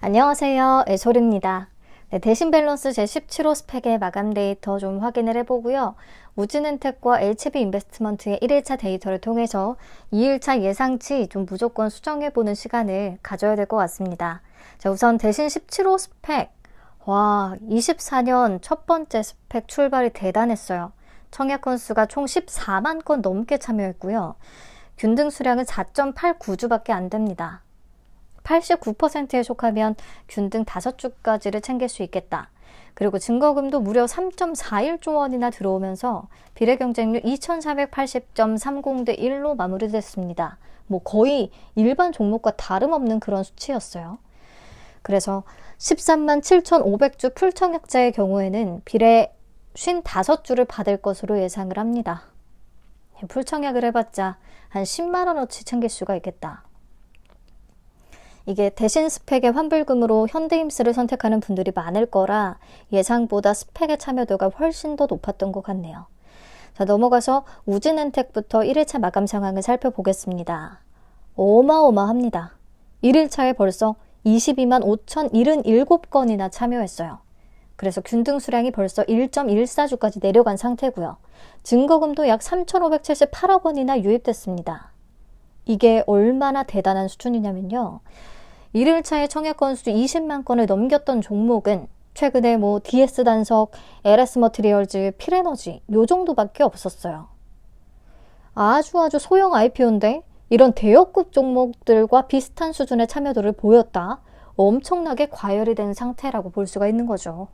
안녕하세요. 애솔입니다. 대신 밸런스 제17호 스펙의 마감 데이터 좀 확인을 해보고요. 우진은택과 HB 인베스트먼트의 1일차 데이터를 통해서 2일차 예상치 좀 무조건 수정해보는 시간을 가져야 될 것 같습니다. 자, 우선 대신 17호 스펙. 와, 24년 첫 번째 스펙 출발이 대단했어요. 청약 건수가 총 14만 건 넘게 참여했고요. 균등 수량은 4.89주밖에 안 됩니다. 89%에 속하면 균등 5주까지를 챙길 수 있겠다. 그리고 증거금도 무려 3.41조 원이나 들어오면서 비례 경쟁률 2480.30 대 1로 마무리됐습니다. 뭐 거의 일반 종목과 다름없는 그런 수치였어요. 그래서 13만 7,500주 풀청약자의 경우에는 비례 55주를 받을 것으로 예상을 합니다. 풀청약을 해봤자 한 10만 원어치 챙길 수가 있겠다. 이게 대신 스펙의 환불금으로 현대임스를 선택하는 분들이 많을 거라 예상보다 스펙의 참여도가 훨씬 더 높았던 것 같네요. 자, 넘어가서 우진은택부터 1일차 마감 상황을 살펴보겠습니다. 어마어마합니다. 1일차에 벌써 22만 5,077건이나 참여했어요. 그래서 균등 수량이 벌써 1.14주까지 내려간 상태고요. 증거금도 약 3,578억 원이나 유입됐습니다. 이게 얼마나 대단한 수준이냐면요. 1일차에 청약 건수 20만 건을 넘겼던 종목은 최근에 DS 단석, LS 머티리얼즈, 필에너지 요 정도밖에 없었어요. 아주 소형 IPO인데 이런 대여급 종목들과 비슷한 수준의 참여도를 보였다. 엄청나게 과열이 된 상태라고 볼 수가 있는 거죠.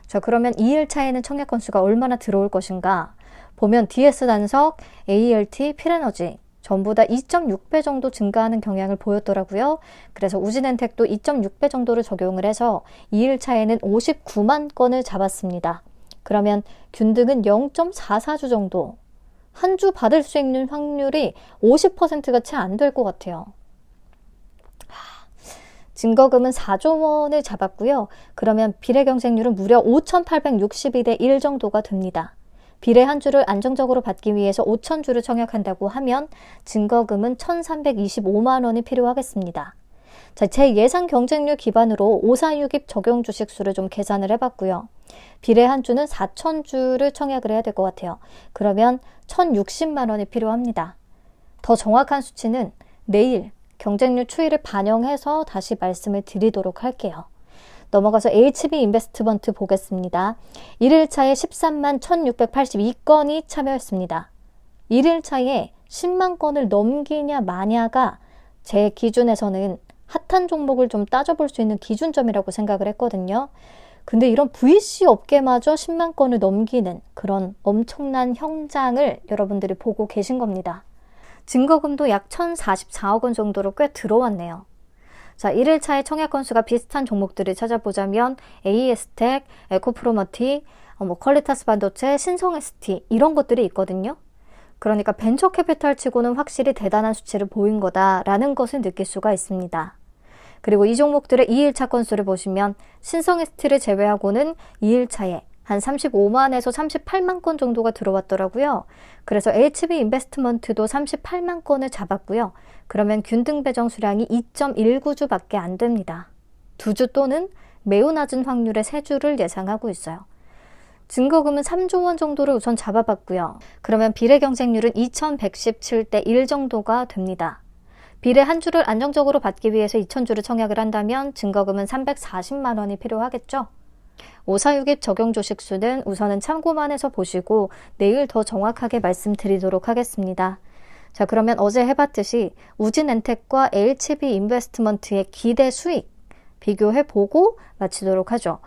자, 그러면 2일차에는 청약 건수가 얼마나 들어올 것인가? 보면 DS 단석, ALT, 필에너지 전부 다 2.6배 정도 증가하는 경향을 보였더라고요. 그래서 우진은택도 2.6배 정도를 적용을 해서 2일차에는 59만 건을 잡았습니다. 그러면 균등은 0.44주 정도. 한 주 받을 수 있는 확률이 50%가 채 안 될 것 같아요. 증거금은 4조 원을 잡았고요. 그러면 비례 경쟁률은 무려 5,862대 1 정도가 됩니다. 비례 한 주를 안정적으로 받기 위해서 5,000주를 청약한다고 하면 증거금은 1,325만 원이 필요하겠습니다. 자, 제 예상 경쟁률 기반으로 546입 적용 주식수를 좀 계산을 해봤고요. 비례 한 주는 4,000주를 청약을 해야 될 것 같아요. 그러면 1,060만 원이 필요합니다. 더 정확한 수치는 내일 경쟁률 추이를 반영해서 다시 말씀을 드리도록 할게요. 넘어가서 HB 인베스트먼트 보겠습니다. 1일차에 13만 1,682건이 참여했습니다. 1일차에 10만 건을 넘기냐 마냐가 제 기준에서는 핫한 종목을 좀 따져볼 수 있는 기준점이라고 생각을 했거든요. 근데 이런 VC 업계마저 10만 건을 넘기는 그런 엄청난 현장을 여러분들이 보고 계신 겁니다. 증거금도 약 1,044억 원 정도로 꽤 들어왔네요. 자, 1일차의 청약 건수가 비슷한 종목들을 찾아보자면 AS텍, 에코프로머티, 퀄리타스 반도체, 신성ST 이런 것들이 있거든요. 그러니까 벤처캐피탈 치고는 확실히 대단한 수치를 보인 거다라는 것을 느낄 수가 있습니다. 그리고 이 종목들의 2일차 건수를 보시면 신성ST를 제외하고는 2일차에 한 35만에서 38만 건 정도가 들어왔더라고요. 그래서 HB 인베스트먼트도 38만 건을 잡았고요. 그러면 균등 배정 수량이 2.19주밖에 안 됩니다. 2주 또는 매우 낮은 확률의 3주를 예상하고 있어요. 증거금은 3조 원 정도를 우선 잡아봤고요. 그러면 비례 경쟁률은 2,117대 1 정도가 됩니다. 비례 한 주를 안정적으로 받기 위해서 2,000주를 청약을 한다면 증거금은 340만 원이 필요하겠죠. 546입 적용 주식수는 우선은 참고만 해서 보시고 내일 더 정확하게 말씀드리도록 하겠습니다. 자, 그러면 어제 해봤듯이 우진엔텍과 HB 인베스트먼트의 기대 수익 비교해보고 마치도록 하죠.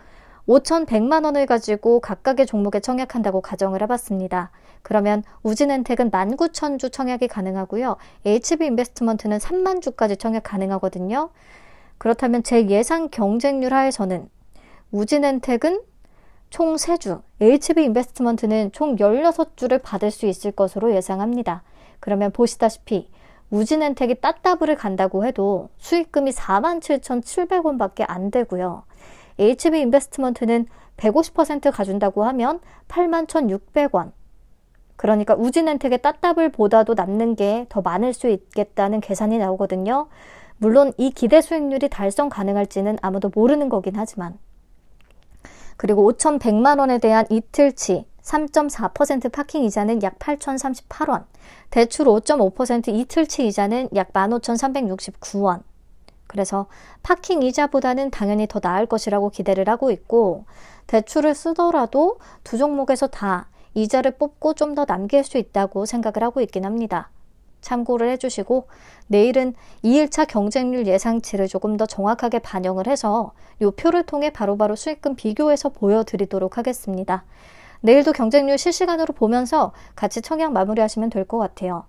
5,100만 원을 가지고 각각의 종목에 청약한다고 가정을 해봤습니다. 그러면 우진엔텍은 19,000주 청약이 가능하고요. HB 인베스트먼트는 3만 주까지 청약 가능하거든요. 그렇다면 제 예상 경쟁률 하에서는 우진엔텍은 총 3주, HB 인베스트먼트는 총 16주를 받을 수 있을 것으로 예상합니다. 그러면 보시다시피 우진엔텍이 따따블을 간다고 해도 수익금이 47,700원밖에 안 되고요. HB 인베스트먼트는 150% 가준다고 하면 81,600원. 그러니까 우진엔텍의 따따블보다도 남는 게 더 많을 수 있겠다는 계산이 나오거든요. 물론 이 기대 수익률이 달성 가능할지는 아무도 모르는 거긴 하지만. 그리고 5,100만 원에 대한 이틀치 3.4% 파킹 이자는 약 8,038원, 대출 5.5% 이틀치 이자는 약 15,369원. 그래서 파킹 이자보다는 당연히 더 나을 것이라고 기대를 하고 있고, 대출을 쓰더라도 두 종목에서 다 이자를 뽑고 좀 더 남길 수 있다고 생각을 하고 있긴 합니다. 참고를 해주시고, 내일은 2일차 경쟁률 예상치를 조금 더 정확하게 반영을 해서 이 표를 통해 바로바로 수익금 비교해서 보여드리도록 하겠습니다. 내일도 경쟁률 실시간으로 보면서 같이 청약 마무리하시면 될 것 같아요.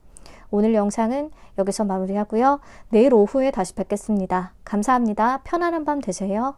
오늘 영상은 여기서 마무리하고요. 내일 오후에 다시 뵙겠습니다. 감사합니다. 편안한 밤 되세요.